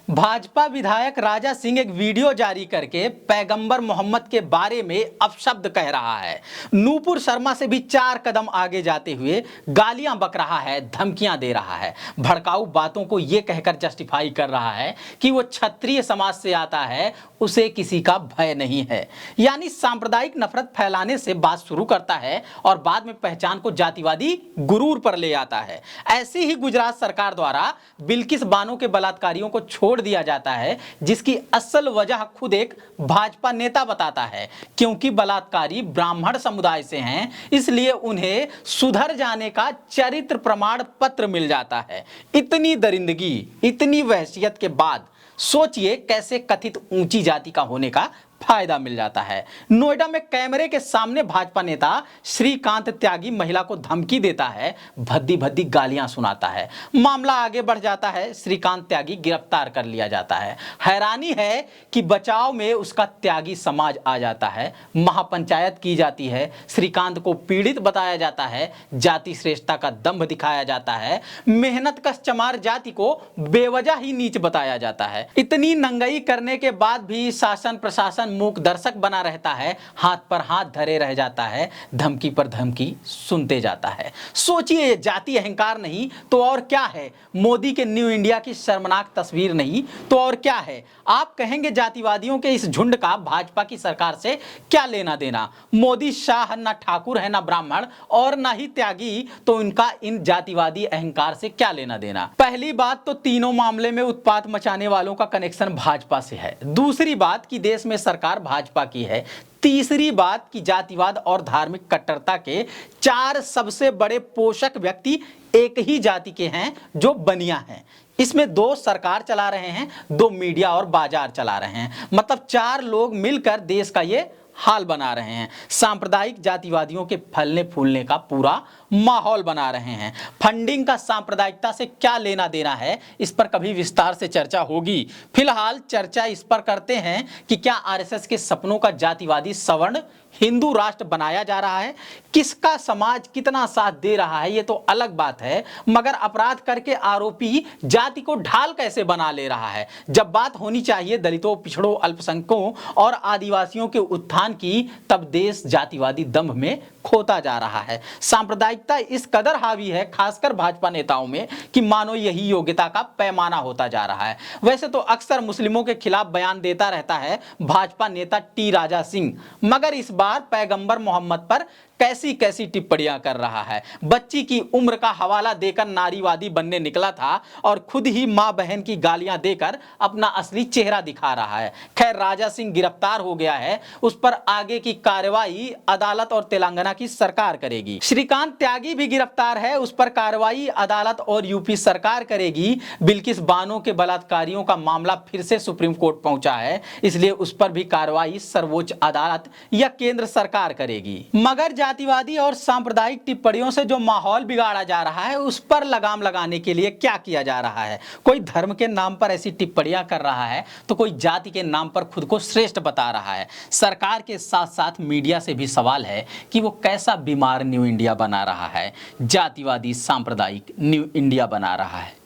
भाजपा विधायक राजा सिंह एक वीडियो जारी करके पैगंबर मोहम्मद के बारे में अपशब्द कह रहा है। नूपुर शर्मा से भी 4 कदम आगे जाते हुए गालियां बक रहा है, धमकियां दे रहा है, भड़काऊ बातों को यह कहकर जस्टिफाई कर रहा है कि वो क्षत्रिय समाज से आता है, उसे किसी का भय नहीं है। यानी सांप्रदायिक नफरत फैलाने से बात शुरू करता है और बाद में पहचान को जातिवादी गुरूर पर ले आता है। ऐसे ही गुजरात सरकार द्वारा बिल्किस बानो के बलात्कारियों को छोड़ दिया जाता है, जिसकी असल वजह खुद एक भाजपा नेता बताता है। क्योंकि बलात्कारी ब्राह्मण समुदाय से हैं, इसलिए उन्हें सुधर जाने का चरित्र प्रमाण पत्र मिल जाता है। इतनी दरिंदगी, इतनी वहशियत के बाद सोचिए कैसे कथित ऊंची जाति का होने का फायदा मिल जाता है। नोएडा में कैमरे के सामने भाजपा नेता श्रीकांत त्यागी महिला को धमकी देता है, भद्दी भद्दी गालियां सुनाता है। मामला आगे बढ़ जाता है, श्रीकांत त्यागी गिरफ्तार कर लिया जाता है। हैरानी है कि बचाव में उसका त्यागी समाज आ जाता है। महापंचायत की जाती है, श्रीकांत को पीड़ित बताया जाता है, जाति श्रेष्ठता का दंभ दिखाया जाता है, मेहनत कश चमार जाति को बेवजह ही नीच बताया जाता है। इतनी नंगई करने के बाद भी शासन प्रशासन मूक दर्शक बना रहता है, हाथ पर हाथ धरे रह जाता है, धमकी पर धमकी सुनते जाता है। सोचिए, ये जाति अहंकार नहीं तो और क्या है? मोदी के न्यू इंडिया की शर्मनाक तस्वीर नहीं तो और क्या है? आप कहेंगे जातिवादियों के इस झुंड का भाजपा की सरकार से क्या लेना देना? मोदी शाह न ठाकुर है, न ब्राह्मण और न ही त्यागी, तो इनका इन जातिवादी अहंकार से क्या लेना देना? पहली बात तो तीनों मामले में उत्पात मचाने वालों का कनेक्शन भाजपा से है। दूसरी बात कि देश में सरकार भाजपा की है। तीसरी बात कि जातिवाद और धार्मिक कट्टरता के 4 सबसे बड़े पोषक व्यक्ति एक ही जाति के हैं, जो बनिया हैं। इसमें 2 सरकार चला रहे हैं, 2 मीडिया और बाजार चला रहे हैं। मतलब 4 लोग मिलकर देश का ये हाल बना रहे हैं। सांप्रदायिक जातिवादियों के फलने फूलने का पूरा माहौल बना रहे हैं। फंडिंग का सांप्रदायिकता से क्या लेना देना है, इस पर कभी विस्तार से चर्चा होगी। फिलहाल चर्चा इस पर करते हैं कि क्या आरएसएस के सपनों का जातिवादी सवर्ण हिंदू राष्ट्र बनाया जा रहा है? किसका समाज कितना साथ दे रहा है ये तो अलग बात है, मगर अपराध करके आरोपी जाति को ढाल कैसे बना ले रहा है? जब बात होनी चाहिए दलितों, पिछड़ों, अल्पसंख्यकों और आदिवासियों के उत्थान की, तब देश जातिवादी दंभ में खोता जा रहा है। सांप्रदायिकता इस कदर हावी है, खासकर भाजपा नेताओं में, कि मानो यही योग्यता का पैमाना होता जा रहा है। वैसे तो अक्सर मुस्लिमों के खिलाफ बयान देता रहता है भाजपा नेता टी राजा सिंह, मगर इस बार पैगंबर मोहम्मद पर कैसी कैसी टिप्पणियां कर रहा है। बच्ची की उम्र का हवाला देकर नारीवादी बनने निकला था और खुद ही मां बहन की गालियां देकर अपना असली चेहरा दिखा रहा है। खैर, राजा सिंह गिरफ्तार हो गया है, उस पर आगे की कार्रवाई अदालत और तेलंगाना की सरकार करेगी। श्रीकांत त्यागी भी गिरफ्तार है, उस पर कार्रवाई अदालत और यूपी सरकार करेगी। बिल्किस बानो के बलात्कारियों का मामला फिर से सुप्रीम कोर्ट पहुंचा है, इसलिए उस पर भी कार्रवाई सर्वोच्च अदालत या केंद्र सरकार करेगी। मगर जातिवादी और सांप्रदायिक टिप्पणियों से जो माहौल बिगाड़ा जा रहा है, उस पर लगाम लगाने के लिए क्या किया जा रहा है? कोई धर्म के नाम पर ऐसी टिप्पणियां कर रहा है, तो कोई जाति के नाम पर खुद को श्रेष्ठ बता रहा है। सरकार के साथ साथ मीडिया से भी सवाल है कि वो कैसा बीमार न्यू इंडिया बना रहा है, जातिवादी सांप्रदायिक न्यू इंडिया बना रहा है।